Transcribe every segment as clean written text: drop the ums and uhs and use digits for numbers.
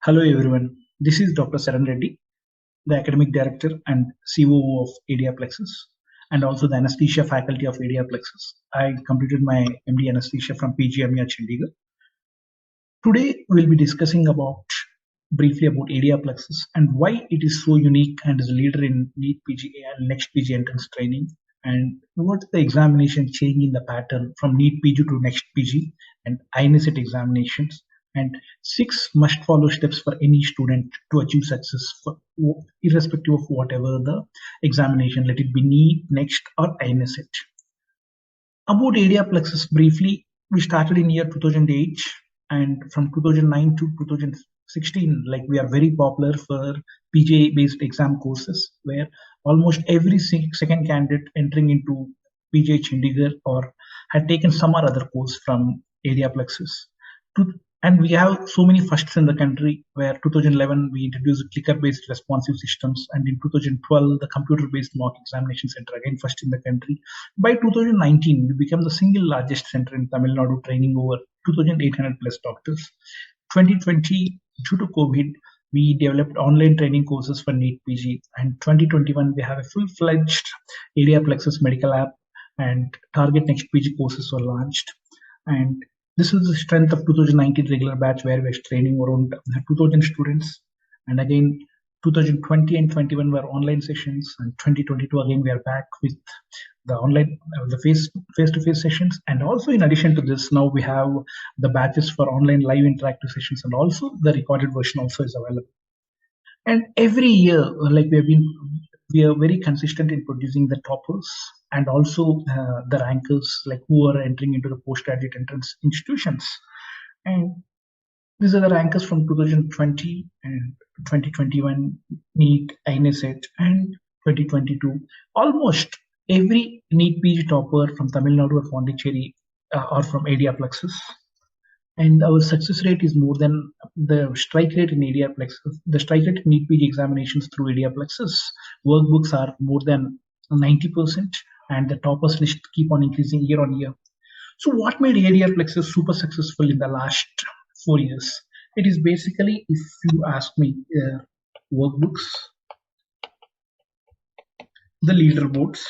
Hello everyone, this is Dr. Saran Reddy, the Academic Director and COO of ADrPlexus and also the Anesthesia Faculty of ADrPlexus. I completed my MD Anesthesia from PGME Chandigarh. Today we'll be discussing briefly about ADrPlexus and why it is so unique and is a leader in NEET-PG and Next PG entrance training, and what's the examination change in the pattern from NEET-PG to Next PG and INET examinations, and 6 must-follow steps for any student to achieve success, irrespective of whatever the examination, let it be NEET, Next, or INET. About ADrPlexus briefly, we started in year 2008, and from 2009 to 2016, we are very popular for PGI-based exam courses, where almost every second candidate entering into PGI Chandigarh or had taken some or other course from ADrPlexus. And we have so many firsts in the country, where 2011 we introduced clicker-based responsive systems, and in 2012 the computer-based mock examination center, again first in the country. By 2019 we became the single largest center in Tamil Nadu, training over 2,800 plus doctors. 2020, due to COVID, we developed online training courses for NEET-PG, and 2021 we have a full-fledged ADrPlexus medical app, and Target Next PG courses were launched. And this is the strength of 2019 regular batch, where we're training around 2,000 students. And again, 2020 and 21 were online sessions, and 2022 again we are back with the online, the face-to-face sessions. And also, in addition to this, now we have the batches for online live interactive sessions, and also the recorded version also is available. And every year, we are very consistent in producing the toppers and also the rankers, who are entering into the postgraduate entrance institutions. And these are the rankers from 2020 and 2021, NEET, INET, and 2022. Almost every NEET-PG topper from Tamil Nadu or Pondicherry or from ADrPlexus. And our success rate is more than the strike rate in ADrPlexus. The strike rate in NEET-PG examinations through ADrPlexus workbooks are more than 90%, and the toppers list keep on increasing year on year. So what made ADrPlexus super successful in the last 4 years? It is basically, if you ask me, workbooks, the leaderboards,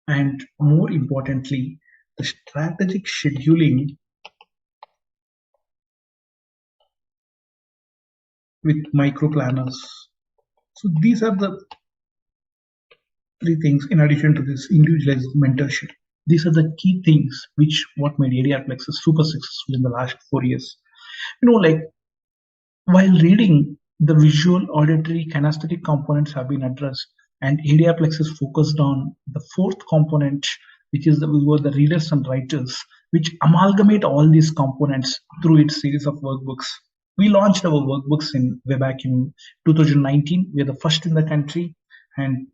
and more importantly, the strategic scheduling with micro planners. So these are the 3 things. In addition to this, individualized mentorship. These are the key things what made ADrPlexus super successful in the last 4 years. While reading, the visual, auditory, kinesthetic components have been addressed, and ADrPlexus focused on the 4th component, which is we were the readers and writers, which amalgamate all these components through its series of workbooks. We launched our workbooks way back in 2019. We are the first in the country, and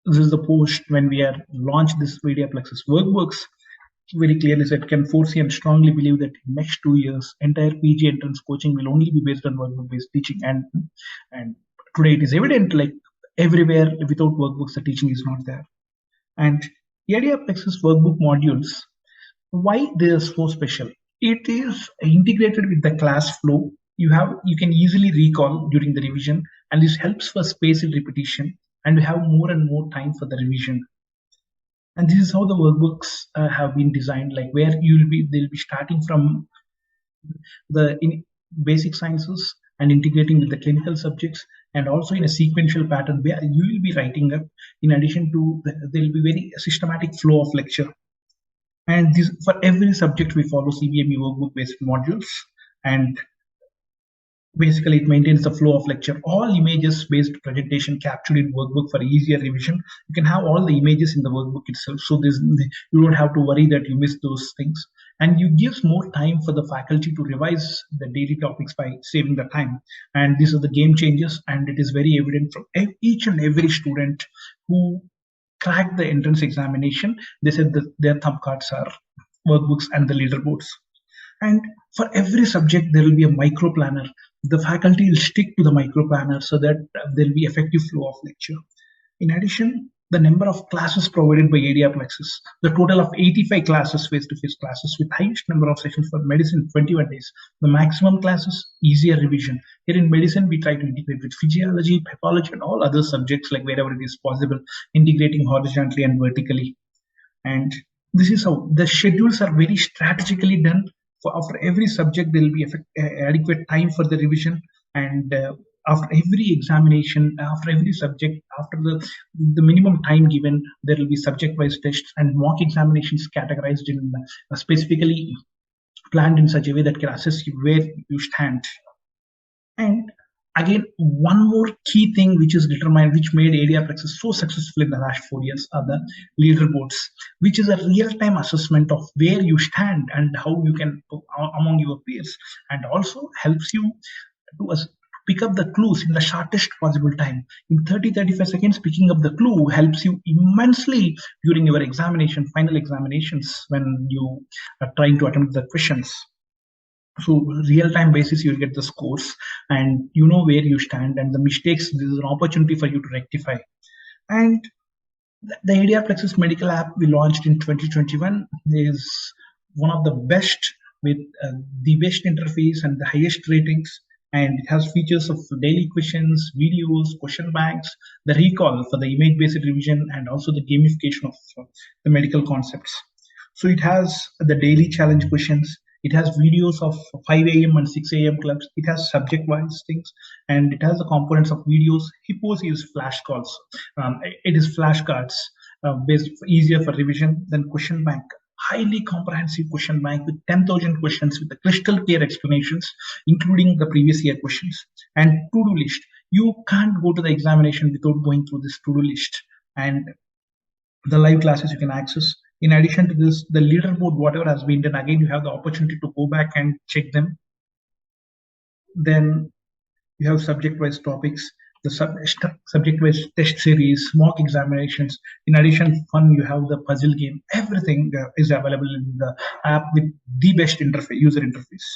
this is the post when we are launched this ADrPlexus workbooks. Very clearly said, can foresee and strongly believe that in next 2 years, entire PG entrance coaching will only be based on workbook-based teaching. And today it is evident, everywhere, without workbooks, the teaching is not there. And ADrPlexus workbook modules, why they are so special? It is integrated with the class flow. You can easily recall during the revision, and this helps for spaced repetition, and we have more and more time for the revision. And this is how the workbooks have been designed, where they'll be starting from the basic sciences and integrating with the clinical subjects, and also in a sequential pattern where you will be writing up. In addition to, there will be very systematic flow of lecture. And this, for every subject, we follow CBME workbook-based modules, and basically it maintains the flow of lecture. All images-based presentation captured in workbook for easier revision. You can have all the images in the workbook itself, so you don't have to worry that you miss those things. And you gives more time for the faculty to revise the daily topics by saving the time. And these are the game changers, and it is very evident from each and every student who cracked the entrance examination. They said that their thumb cards are workbooks and the leaderboards. And for every subject, there will be a micro planner. The faculty will stick to the micro planner so that there will be effective flow of lecture. In addition, the number of classes provided by ADrPlexus, the total of 85 classes, face-to-face classes, with highest number of sessions for medicine, 21 days. The maximum classes, easier revision. Here in medicine, we try to integrate with physiology, pathology, and all other subjects, like wherever it is possible, integrating horizontally and vertically. And this is how the schedules are very strategically done. For after every subject, there will be adequate time for the revision, and after every examination, after every subject, after the minimum time given, there will be subject-wise tests and mock examinations categorized in specifically planned in such a way that can assess you where you stand. And again, one more key thing which is determined, which made ADrPlexus so successful in the last 4 years, are the leaderboards, which is a real-time assessment of where you stand and how you can among your peers, and also helps you to pick up the clues in the shortest possible time. In 30-35 seconds, picking up the clue helps you immensely during your examination, final examinations, when you are trying to attempt the questions. So real-time basis, you'll get the scores and you know where you stand, and the mistakes, this is an opportunity for you to rectify. And the ADrPlexus medical app we launched in 2021 is one of the best, with the best interface and the highest ratings. And it has features of daily questions, videos, question banks, the recall for the image-based revision, and also the gamification of the medical concepts. So it has the daily challenge questions. It has videos of 5 a.m. and 6 a.m. clubs. It has subject-wise things, and it has the components of videos. Hippos use flashcards. It is flashcards based easier for revision. Then question bank, highly comprehensive question bank with 10,000 questions with the crystal clear explanations, including the previous year questions. And to-do list. You can't go to the examination without going through this to-do list. And the live classes you can access. In addition to this, the leaderboard, whatever has been done, again, you have the opportunity to go back and check them. Then you have subject-wise topics, the subject-wise test series, mock examinations. In addition, fun, you have the puzzle game. Everything is available in the app with the best user interface.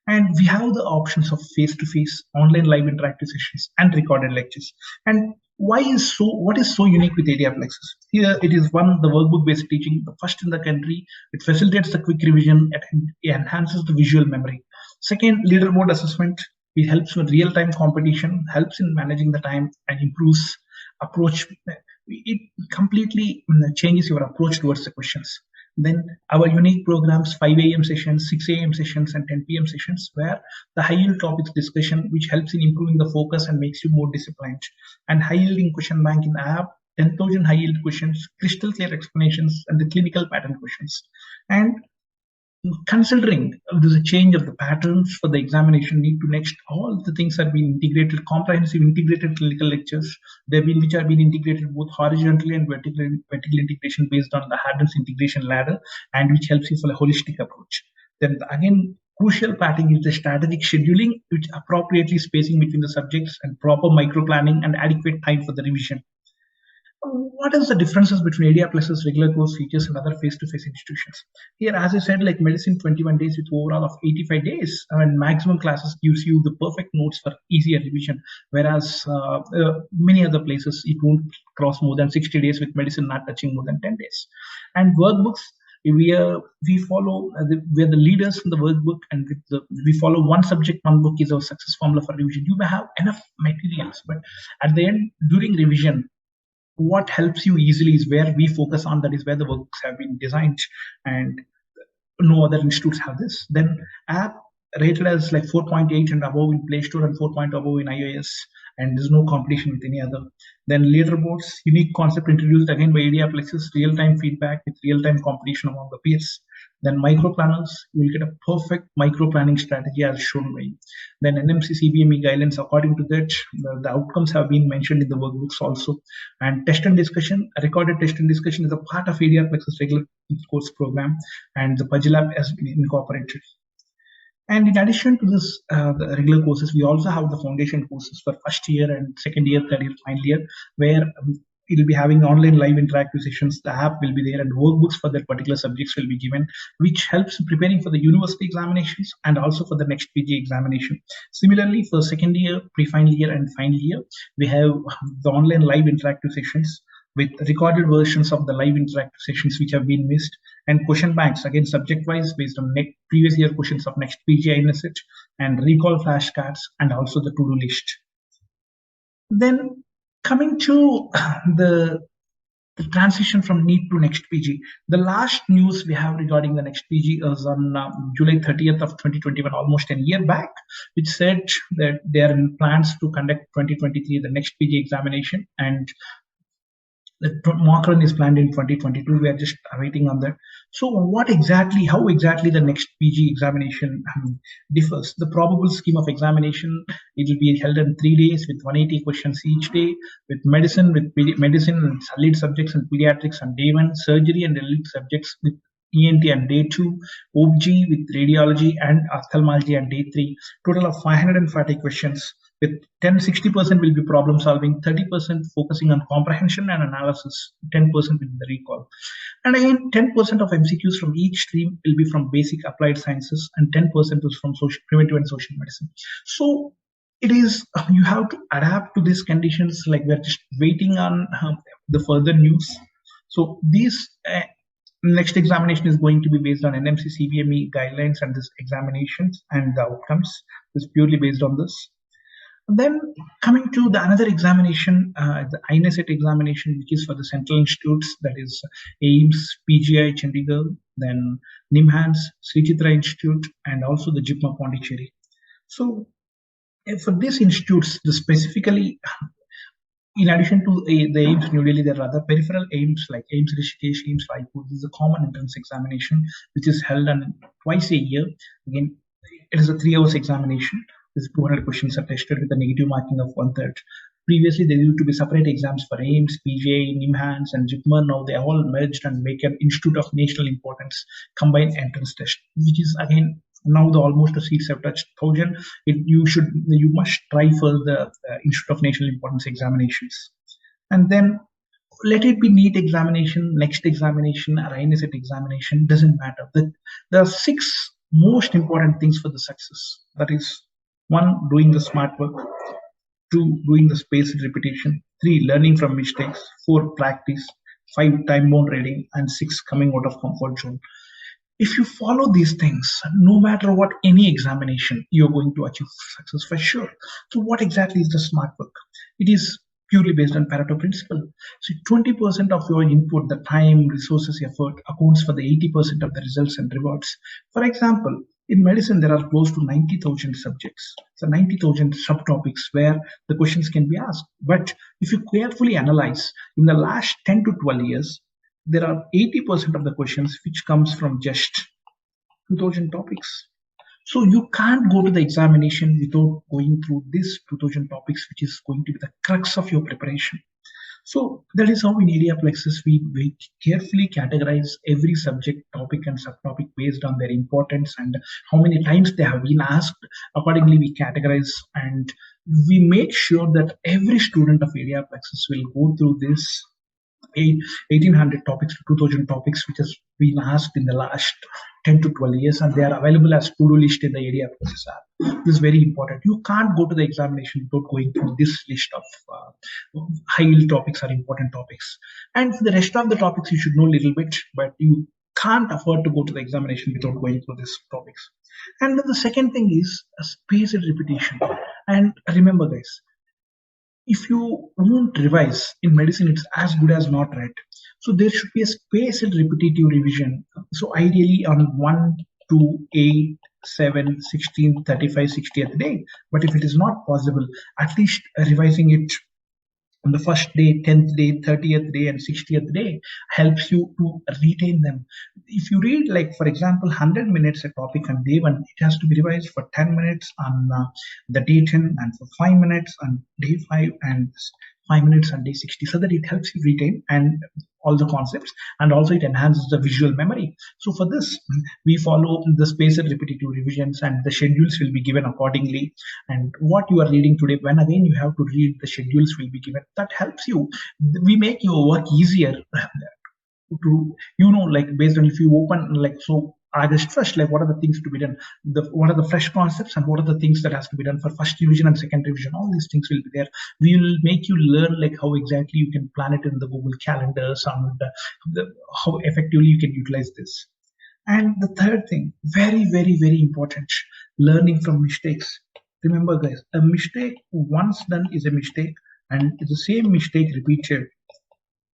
And we have the options of face-to-face, online live interactive sessions, and recorded lectures. And what is so unique with ADrPlexus? Here it is one, the workbook-based teaching, the first in the country. It facilitates the quick revision, it enhances the visual memory. Second, leaderboard assessment. It helps with real-time competition, helps in managing the time, and improves approach. It completely changes your approach towards the questions. Then our unique programs, 5 a.m. sessions, 6 a.m. sessions, and 10 p.m. sessions, where the high-yield topics discussion, which helps in improving the focus and makes you more disciplined. And high-yielding question bank in the app, 10,000 high-yield questions, crystal clear explanations, and the clinical pattern questions. And considering there's a change of the patterns for the examination need to next, all the things are being integrated, comprehensive integrated clinical lectures, which are being integrated both horizontally and vertical integration based on the Haddon's integration ladder, and which helps you for a holistic approach. Then again, crucial pattern is the strategic scheduling, which appropriately spacing between the subjects and proper micro planning and adequate time for the revision. What is the differences between ADrPlexus regular course features and other face-to-face institutions? Here, as I said, like medicine, 21 days with overall of 85 days, and maximum classes gives you the perfect notes for easier revision. Whereas many other places, it won't cross more than 60 days, with medicine not touching more than 10 days. And workbooks, we follow, we're the leaders in the workbook, and we follow one subject, one book is our success formula for revision. You may have enough materials, but at the end, during revision, what helps you easily is where we focus on, that is where the workbooks have been designed, and no other institutes have this. Then app rated as like 4.8 and above in Play Store and 4.0 above in iOS, and there's no competition with any other. Then leaderboards, unique concept introduced again by ADrPlexus, real-time feedback with real-time competition among the peers. Then micro planners, you will get a perfect micro planning strategy as shown by. Then NMC CBME guidelines, according to that, the outcomes have been mentioned in the workbooks also. And test and discussion, a recorded test and discussion is a part of ADrPlexus regular course program, and the puzzle app has been incorporated. And in addition to this, the regular courses, we also have the foundation courses for first year and second year, third year, final year, where it will be having online live interactive sessions. The app will be there, and workbooks for that particular subjects will be given, which helps in preparing for the university examinations and also for the next PG examination. Similarly, for second year, pre-final year, and final year, we have the online live interactive sessions, with recorded versions of the live interactive sessions which have been missed, and question banks, again subject-wise based on previous year questions of next PG INSH, and recall flashcards, and also the to-do list. Then coming to the transition from NEET to next PG. The last news we have regarding the next PG is on July 30th of 2021, almost a year back, which said that there are plans to conduct 2023 the next PG examination, and the mock run is planned in 2022. We are just awaiting on that. So how exactly the next PG examination differs? The probable scheme of examination, it will be held in 3 days with 180 questions each day, with medicine and lead subjects and pediatrics on day 1, surgery and lead subjects with ENT on day 2, OBG with radiology and ophthalmology on day 3. Total of 540 questions, with 60% will be problem solving, 30% focusing on comprehension and analysis, 10% will be the recall. And again, 10% of MCQs from each stream will be from basic applied sciences, and 10% is from preventive and social medicine. So it is, you have to adapt to these conditions, like we're just waiting on the further news. So these next examination is going to be based on NMC CBME guidelines and this examinations and the outcomes is purely based on this. Then coming to the another examination, the INSET examination, which is for the central institutes, that is AIMS, PGI, Chandigarh, then NIMHANS, Sri Chitra Institute, and also the JIPMA Pondicherry. So for these institutes, specifically, in addition to the AIMS New Delhi, there are other peripheral AIMS like AIMS Rishikesh, AIMS Raipur. This is a common entrance examination, which is held on twice a year. Again, it is a 3 hours examination. 200 questions are tested with a negative marking of 1/3. Previously, there used to be separate exams for AIMS, PGI, NIMHANS, and JIPMA. Now they are all merged and make an Institute of National Importance combined entrance test, which is again now the almost the seats have touched 1,000. You must try for the Institute of National Importance examinations, and then let it be NEET examination, next examination, or INSET examination, doesn't matter. There are 6 most important things for the success. That is, 1, doing the smart work, 2, doing the spaced repetition, 3, learning from mistakes, 4, practice, 5, time-bound reading, and 6, coming out of comfort zone. If you follow these things, no matter what any examination, you're going to achieve success for sure. So what exactly is the smart work? It is purely based on Pareto principle. So 20% of your input, the time, resources, effort, accounts for the 80% of the results and rewards. For example, in medicine, there are close to 90,000 subjects, so 90,000 subtopics where the questions can be asked. But if you carefully analyze, in the last 10 to 12 years, there are 80% of the questions which comes from just 2,000 topics. So you can't go to the examination without going through this 2,000 topics, which is going to be the crux of your preparation. So that is how in ADrPlexus we carefully categorize every subject, topic, and subtopic based on their importance and how many times they have been asked. Accordingly, we categorize and we make sure that every student of ADrPlexus will go through this 1,800 topics to 2,000 topics, which has been asked in the last 10 to 12 years, and they are available as to-do list in the ADrPlexus app. This is very important. You can't go to the examination without going through this list of high-yield topics or important topics. And for the rest of the topics, you should know a little bit, but you can't afford to go to the examination without going through these topics. And the second thing is a spaced repetition. And remember, guys, if you won't revise in medicine, it's as good as not read. So there should be a spaced repetitive revision. So ideally on 1, 2, 8, 7, 16, 35, 60th day. But if it is not possible, at least revising it on the first day, 10th day, 30th day, and 60th day helps you to retain them. If you read, like, for example, 100 minutes a topic on day 1, it has to be revised for 10 minutes on the day 10, and for 5 minutes on day 5, and 5 minutes on day 60, so that it helps you retain and all the concepts, and also it enhances the visual memory. So for this, we follow the spaced repetitive revisions, and the schedules will be given accordingly. And what you are reading today, when again you have to read, the schedules will be given. That helps you. We make your work easier to, like, based on if you open, like, so August 1st, like what are the things to be done, what are the fresh concepts and what are the things that has to be done for first revision and second revision. All these things will be there. We will make you learn like how exactly you can plan it in the Google calendars and how effectively you can utilize this. And the third thing, very, very, very important, learning from mistakes. Remember, guys, a mistake once done is a mistake, and the same mistake repeated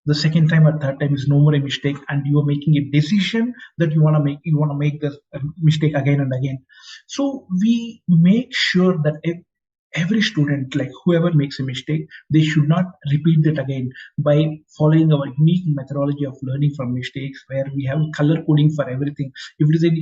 the second time or third time is no more a mistake, and you are making a decision that you want to make this mistake again and again. So we make sure that every student, like whoever makes a mistake, they should not repeat that again by following our unique methodology of learning from mistakes, where we have color coding for everything. If it is in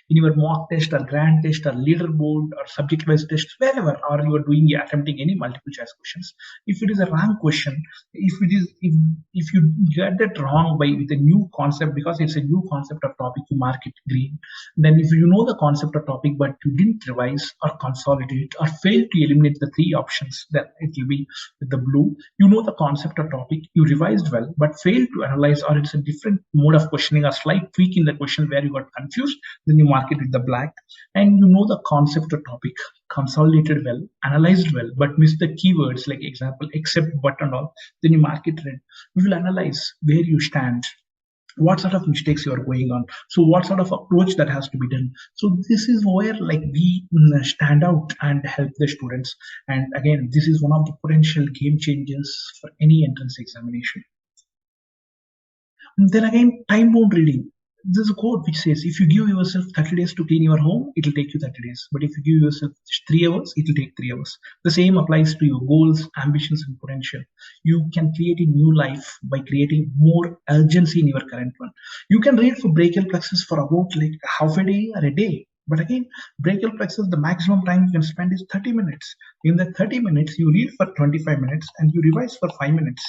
your mock test or grand test or leaderboard or subject based test, wherever, or you are doing attempting any multiple choice questions, if it is a wrong question, if you get that wrong by with a new concept, because it's a new concept or topic, you mark it green. Then if you know the concept or topic but you didn't revise or consolidate or fail to eliminate the three options, then it will be with the blue. You know the concept or topic, you revised well but failed to analyze, or it's a different mode of questioning, a slight tweak in the question where you got confused, then you mark it with the black. And you know the concept or topic, consolidated well, analyzed well, but missed the keywords like example except but and all, then you mark it red. We will analyze where you stand, what sort of mistakes you are going on, so what sort of approach that has to be done. So this is where like we stand out and help the students. And again, this is one of the potential game changers for any entrance examination. And then again, time bound reading. There's a quote which says, if you give yourself 30 days to clean your home, it will take you 30 days. But if you give yourself 3 hours, it will take 3 hours. The same applies to your goals, ambitions, and potential. You can create a new life by creating more urgency in your current one. You can read for brachial plexus for about like half a day or a day. But again, brachial plexus, the maximum time you can spend is 30 minutes. In the 30 minutes, you read for 25 minutes and you revise for 5 minutes.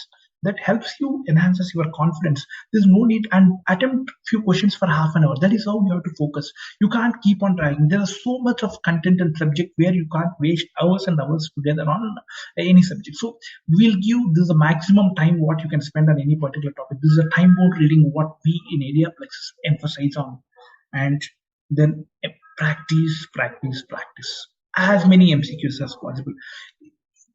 That helps you, enhances your confidence. There's no need, and attempt few questions for half an hour. That is how you have to focus. You can't keep on trying. There is so much of content and subject where you can't waste hours and hours together on any subject. So we'll give this a maximum time what you can spend on any particular topic. This is a time bound reading what we in ADrPlexus emphasize on. And then practice, practice, practice. As many MCQs as possible.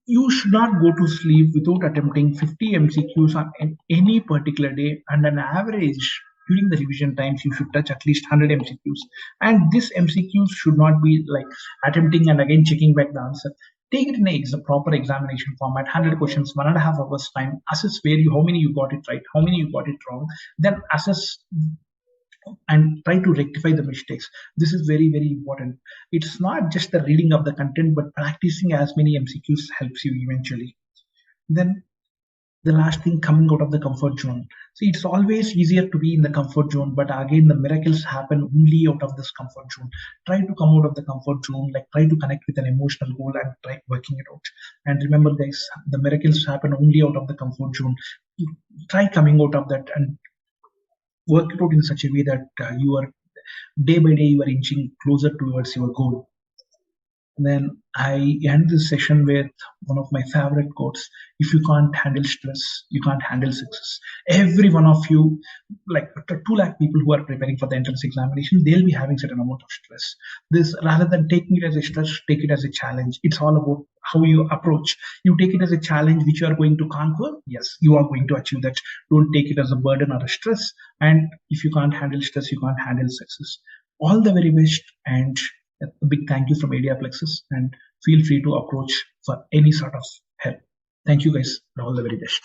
You should not go to sleep without attempting 50 MCQs on any particular day, and an average during the revision times you should touch at least 100 MCQs. And this MCQs should not be like attempting and again checking back the answer. Take it in a proper examination format, 100 questions, 1.5 hours time, assess how many you got it right, how many you got it wrong, then assess and try to rectify the mistakes. This is very, very important. It's not just the reading of the content, but practicing as many MCQs helps you eventually. Then the last thing, coming out of the comfort zone. See, it's always easier to be in the comfort zone, but again, the miracles happen only out of this comfort zone. Try to come out of the comfort zone, like try to connect with an emotional goal and try working it out. And remember, guys, the miracles happen only out of the comfort zone. Try coming out of that and work it out in such a way that you are day by day you are inching closer towards your goal. And then I end this session with one of my favorite quotes: if you can't handle stress, you can't handle success. Every one of you, like 2 lakh people who are preparing for the entrance examination, they'll be having certain amount of stress. This, rather than taking it as a stress, take it as a challenge. It's all about how you approach. You take it as a challenge which you are going to conquer. Yes, you are going to achieve that. Don't take it as a burden or a stress. And if you can't handle stress, you can't handle success. All the very best, and a big thank you from ADrPlexus, and feel free to approach for any sort of help. Thank you guys, and all the very best.